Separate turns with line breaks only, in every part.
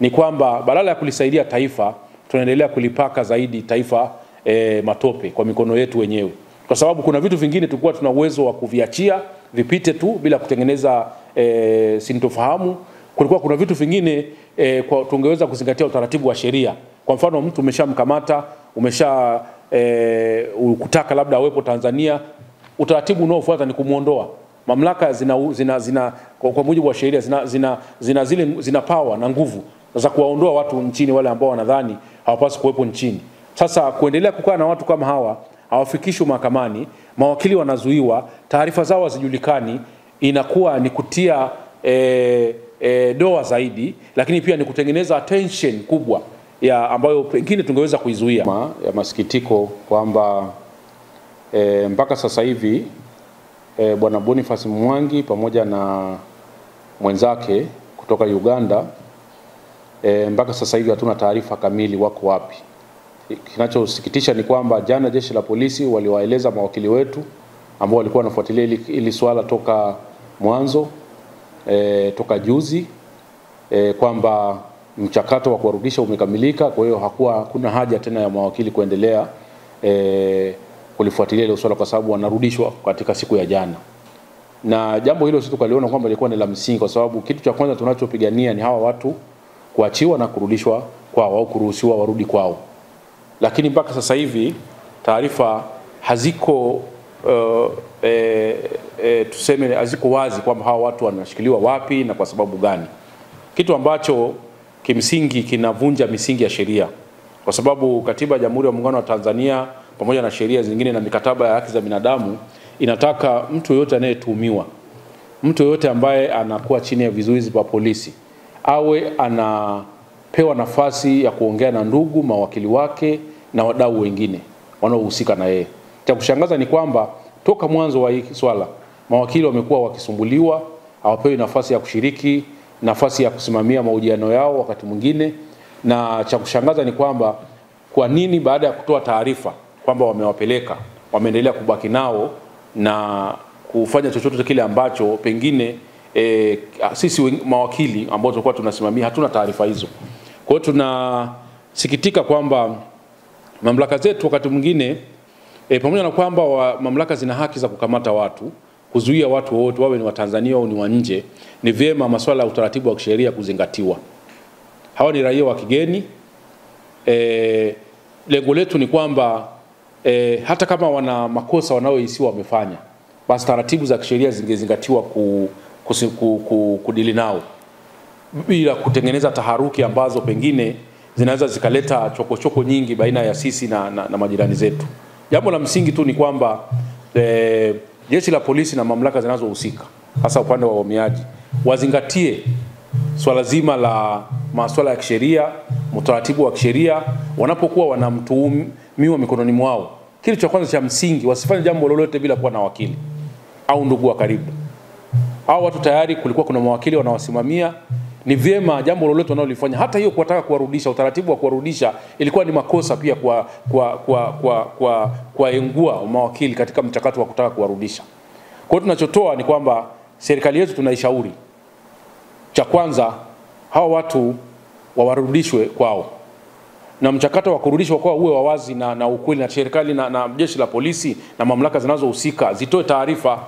ni kwamba badala ya kulisaidia taifa tunaendelea kulipaka zaidi taifa matope kwa mikono yetu wenyewe, kwa sababu kuna vitu vingine tulikuwa tuna uwezo wa kuviachia vipite tu bila kutengeneza sintofahamu. Kulikuwa kuna vitu vingine kwa tungeweza kuzingatia utaratibu wa sheria. Kwa mfano mtu umeshamkamata, kutaka labda awepo Tanzania, utaratibu unaofuata ni kumuondoa. Mamlaka kwa mujibu wa sheria zina power na nguvu za kuwaondoa watu nchini wale ambao wanadhani hawapaswi kuwepo nchini. Sasa kuendelea kukaa na watu kama hawa, hawafikishwi mahakamani, mawakili wanazuiwa, taarifa zao hazijulikani, inakuwa ni kutia doa zaidi, lakini pia ni kutengeneza attention kubwa ya ambayo pengine tungeweza kuizuia. Ya masikitiko kwamba mpaka sasa hivi Bwana Boniface Mwangi pamoja na mwenzake kutoka Uganda mpaka sasa hivi hatuna taarifa kamili wako wapi. Kinachosikitisha ni kwamba jana jeshi la polisi waliwaeleza mawakili wetu ambao walikuwa wanafuatilia ili swala toka mwanzo toka juzi kwamba mchakato wa kuwarudisha umekamilika, kwa hiyo hakuna haja tena ya mawakili kuendelea kulifuatilia ile swala kwa sababu wanarudishwa katika siku ya jana. Na jambo hilo sisi tukaliona kwamba lilikuwa ni la msingi, kwa sababu kitu cha kwanza tunachopigania ni hawa watu kuachiwa na kurudishwa kwao au kuruhusiwa warudi kwao. Lakini mpaka sasa hivi taarifa haziko tuseme haziko wazi kwamba hawa watu wanashikiliwa wapi na kwa sababu gani. Kitu ambacho kimsingi kinavunja misingi ya sheria, kwa sababu katiba ya Jamhuri ya Muungano wa Tanzania pamoja na sheria zingine na mikataba ya haki za binadamu inataka mtu yote anayetuhumiwa, mtu yote ambaye anakuwa chini ya vizuizi vya polisi awe anapewa nafasi ya kuongea na ndugu, mawakili wake na wadau wengine wanaohusika na yeye. Cha kushangaza ni kwamba toka mwanzo wa hii swala mawakili wamekuwa wakisumbuliwa, hawapewi nafasi ya kushiriki, nafasi ya kusimamia mahojiano yao wakati mwingine. Na cha kushangaza ni kwamba kwa nini baada ya kutoa taarifa kwamba wamewapeleka wameendelea kubaki nao na kufanya chochote kile ambacho pengine sisi mawakili ambao tulikuwa tunasimamia hatuna taarifa hizo. Kwa hiyo tunasikitika kwamba mamlaka zetu wakati mwingine pamoja na kwamba mamlaka zina haki za kukamata watu, kuzuia watu wote wawe ni wa Tanzania au ni wa nje, ni vyema masuala ya utaratibu wa kisheria kuzingatiwa. Hawa ni raia wa kigeni. Lengo letu ni kwamba hata kama wana makosa wanaohisiwa wamefanya, basi taratibu za kisheria zingezingatiwa kudili nao bila kutengeneza taharuki ambazo pengine zinaweza zikaleta chokochoko nyingi baina ya sisi na majirani zetu. Jambo la msingi tu ni kwamba jeshi la polisi na mamlaka zinazohusika hasa upande wa uhamiaji wazingatie swala zima la masuala ya kisheria, utaratibu wa kisheria wanapokuwa wanamtuhumiwa mikononi mwao. Kitu cha kwanza cha msingi, wasifanye jambo lolote bila kuwa na wakili au ndugu wa karibu. Hao watu tayari kulikuwa kuna mawakili wanawasimamia, ni vyema jambo lolote wanalolifanya, hata hiyo kuwataka kuwarudisha, utaratibu wa kuwarudisha ilikuwa ni makosa pia kuwaengua mawakili katika mchakato wa kutaka kuwarudisha. Kwa hiyo tunachotoa ni kwamba serikali yetu tunaishauri, cha kwanza hawa watu warudishwe kwao, na mchakato wa kurudishwa kwao uwe wa wazi na ukweli, na serikali na jeshi la polisi na mamlaka zinazohusika zitoe taarifa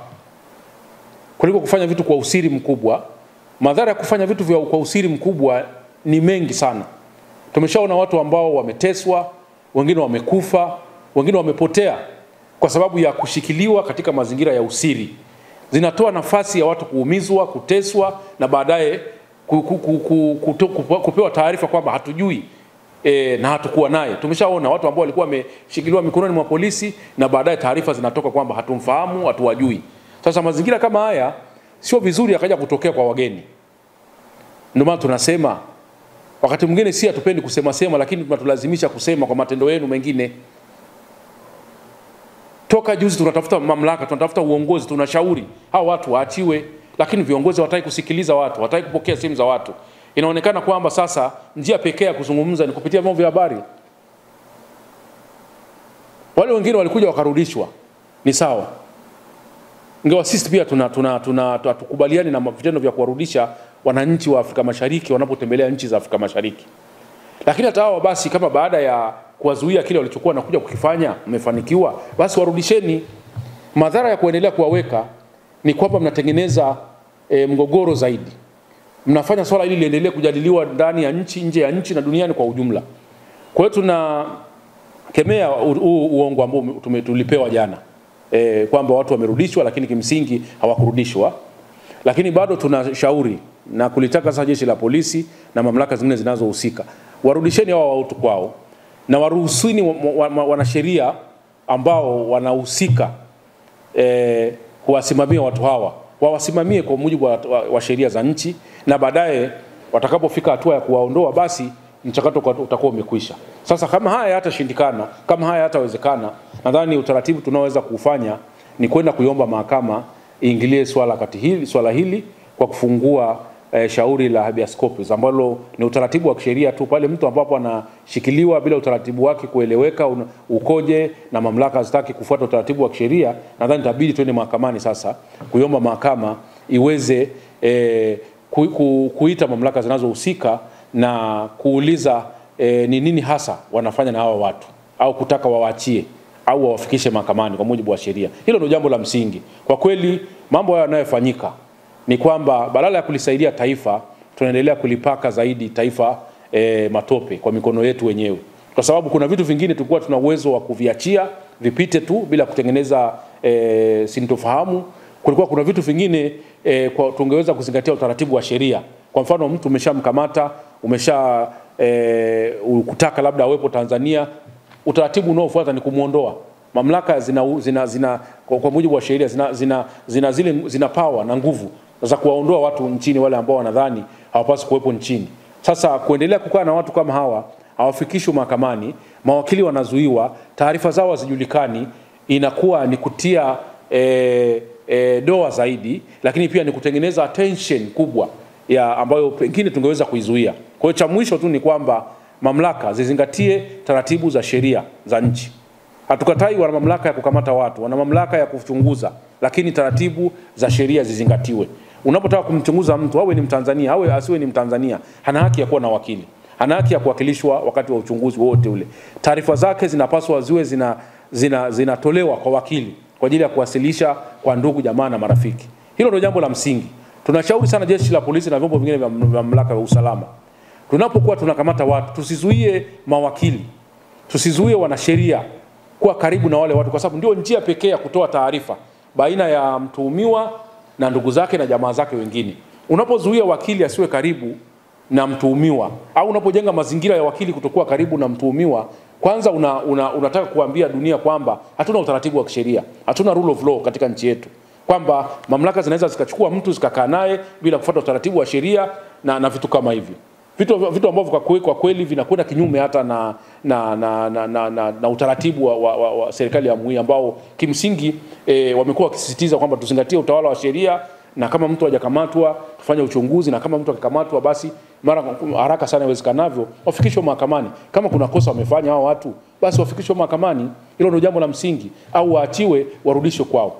kuliko kufanya vitu kwa usiri mkubwa. Madhara ya kufanya vitu kwa usiri mkubwa ni mengi sana. Tumeshaona watu ambao wameteswa, wengine wamekufa, wengine wamepotea kwa sababu ya kushikiliwa katika mazingira ya usiri. Zinatoa nafasi ya watu kuumizwa, kuteswa na baadaye kupewa taarifa kwamba hatujui na hatukuwa naye. Tumeshaona watu ambao walikuwa wameshikiliwa mikononi mwa polisi na baadaye taarifa zinatoka kwamba hatumfahamu, hatuwajui. Sasa mazingira kama haya sio vizuri yakaja kutokea kwa wageni. Ndio maana tunasema wakati mwingine si hatupendi kusema lakini tunatulazimisha kusema kwa matendo yenu mengine. Toka juzi tunatafuta mamlaka, tunatafuta uongozi, tunashauri hao watu waachiwe, lakini viongozi hawataki kusikiliza watu, hawataki kupokea simu za watu. Inaonekana kwamba sasa njia pekee ya kuzungumza ni kupitia vyombo vya habari. Wale wengine walikuja wakarudishwa, ni sawa. Ingawa sisi pia tukubaliani na vitendo vya kuwarudisha wananchi wa Afrika Mashariki wanapotembelea nchi za Afrika Mashariki. Lakini hata hao basi, kama baada ya kuwazuia kile walichokuwa nakuja kukifanya mmefanikiwa, basi warudisheni. Madhara ya kuendelea kuwaweka ni kwamba mnatengeneza mgogoro zaidi. Mnafanya swala hili liendelee kujadiliwa ndani ya nchi, nje ya nchi na duniani kwa ujumla. Kwa hiyo tunakemea uongo ambao tulipewa jana, kwamba watu wamerudishwa lakini kimsingi hawakurudishwa. Lakini bado tunashauri na kulitaka sasa jeshi la polisi na mamlaka zingine zinazohusika, warudisheni hao watu kwao, na waruhusini wanasheria ambao wanahusika kuwasimamia watu hawa, wawasimamie kwa mujibu wa sheria za nchi, na baadaye watakapofika hatua ya kuwaondoa, basi mchakato utakuwa umekwisha. Sasa kama haya hatashindikana, kama haya hatawezekana, nadhani utaratibu tunaoweza kufanya ni kwenda kuiomba mahakama iingilie swala hili kwa kufungua shauri la habeas corpus, ambalo ni utaratibu wa kisheria tu. Pale mtu ambapo anashikiliwa bila utaratibu wake kueleweka ukoje na mamlaka hazitaki kufuata utaratibu wa kisheria, nadhani itabidi twende mahakamani sasa kuiomba mahakama iweze kuita mamlaka zinazohusika na kuuliza ni nini hasa wanafanya na hawa watu, au kutaka wawaachie au wawafikishe mahakamani kwa mujibu wa sheria. Hilo ndio jambo la msingi. Kwa kweli mambo haya yanayofanyika ni kwamba badala ya kulisaidia taifa, tunaendelea kulipaka zaidi taifa matope kwa mikono yetu wenyewe. Kwa sababu kuna vitu vingine tulikuwa tuna uwezo wa kuviachia vipite tu bila kutengeneza sintofahamu. Kulikuwa kuna vitu vingine tungeweza kuzingatia utaratibu wa sheria. Kwa mfano, mtu umeshamkamata, kutaka labda awepo Tanzania, utaratibu unaofuata ni kumuondoa. Mamlaka kwa mujibu wa sheria zina power na nguvu za kuwaondoa watu nchini wale ambao wanadhani hawapaswi kuwepo nchini. Sasa kuendelea kukaa na watu kama hawa, hawafikishwi mahakamani, mawakili wanazuiwa, taarifa zao hazijulikani, inakuwa ni kutia doa zaidi, lakini pia ni kutengeneza attention kubwa ambayo pengine tungeweza kuizuia. Kwa hiyo cha mwisho tu ni kwamba mamlaka zizingatie taratibu za sheria za nchi. Hatukatai wana mamlaka ya kukamata watu, wana mamlaka ya kuchunguza, lakini taratibu za sheria zizingatiwe. Unapotaka kumchunguza mtu, awe ni Mtanzania awe asiwe ni Mtanzania, hana haki ya kuwa na wakili, hana haki ya kuwakilishwa wakati wa uchunguzi wote ule. Taarifa zake zinapaswa ziwe zinatolewa kwa wakili kwa ajili ya kuwasilisha kwa ndugu, jamaa na marafiki. Hilo ndio jambo la msingi. Tunashauri sana jeshi la polisi na vyombo vingine vya mamlaka ya usalama, tunapokuwa tunakamata watu, tusizuie mawakili, tusizuie wanasheria kuwa karibu na wale watu, kwa sababu ndio njia pekee ya kutoa taarifa baina ya mtuhumiwa na ndugu zake na jamaa zake wengine. Unapozuia wakili asiwe karibu na mtuhumiwa, au unapojenga mazingira ya wakili kutokuwa karibu na mtuhumiwa, kwanza unataka kuambia dunia kwamba hatuna utaratibu wa kisheria, hatuna rule of law katika nchi yetu, kwamba mamlaka zinaweza zikachukua mtu zikakaa naye bila kufuata utaratibu wa sheria na vitu kama hivyo. Vitu ambavyo kwa kweli vinakwenda kinyume hata na utaratibu wa serikali ya Jamhuri, ambao kimsingi wamekuwa wakisisitiza kwamba tuzingatie utawala wa sheria, na kama mtu hajakamatwa tufanye uchunguzi, na kama mtu akikamatwa basi haraka sana iwezekanavyo wafikishwe mahakamani. Kama kuna kosa wamefanya hao watu, basi wafikishwe mahakamani. Hilo ndio jambo la msingi, au waachiwe warudishwe kwao.